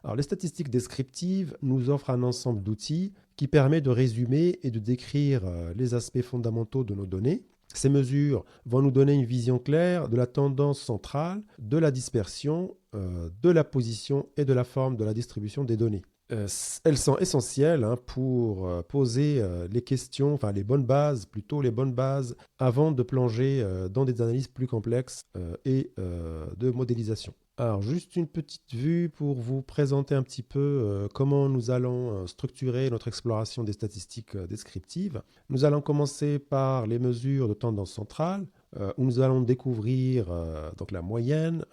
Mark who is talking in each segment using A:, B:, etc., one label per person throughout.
A: Alors, les statistiques descriptives nous offrent un ensemble d'outils qui permet de résumer et de décrire les aspects fondamentaux de nos données. Ces mesures vont nous donner une vision claire de la tendance centrale, de la dispersion, de la position et de la forme de la distribution des données. Elles sont essentielles pour poser les questions, enfin les bonnes bases, plutôt les bonnes bases, avant de plonger dans des analyses plus complexes et de modélisation. Alors, juste une petite vue pour vous présenter un petit peu comment nous allons structurer notre exploration des statistiques descriptives. Nous allons commencer par les mesures de tendance centrale, où nous allons découvrir donc la moyenne,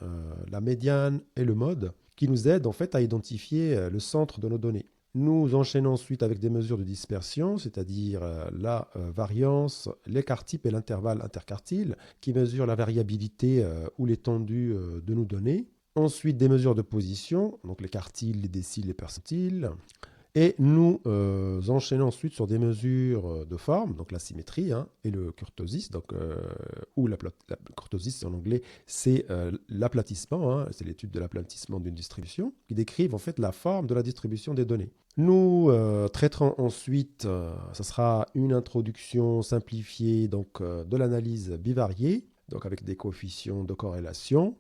A: la médiane et le mode, qui nous aident en fait à identifier le centre de nos données. Nous enchaînons ensuite avec des mesures de dispersion, c'est-à-dire la variance, l'écart type et l'intervalle interquartile, qui mesurent la variabilité ou l'étendue de nos données. Ensuite, des mesures de position, donc les quartiles, les déciles, les percentiles. Et nous enchaînons ensuite sur des mesures de forme, donc la symétrie et le kurtosis, ou la kurtosis en anglais, c'est l'aplatissement, c'est l'étude de l'aplatissement d'une distribution, qui décrivent en fait la forme de la distribution des données. Nous traiterons ensuite, ce sera une introduction simplifiée de l'analyse bivariée, donc avec des coefficients de corrélation,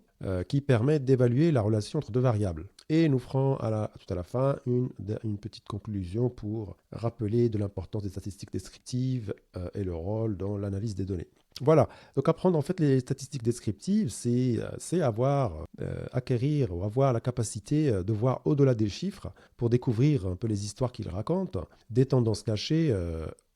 A: qui permettent d'évaluer la relation entre deux variables. Et nous ferons tout à la fin une petite conclusion pour rappeler de l'importance des statistiques descriptives et le rôle dans l'analyse des données. Voilà, donc apprendre en fait les statistiques descriptives, c'est acquérir ou avoir la capacité de voir au-delà des chiffres pour découvrir un peu les histoires qu'ils racontent, des tendances cachées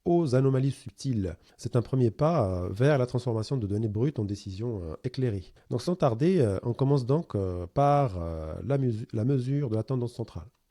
A: aux anomalies subtiles. C'est un premier pas vers la transformation de données brutes en décisions éclairées. Donc sans tarder, on commence donc par la mesure de la tendance centrale.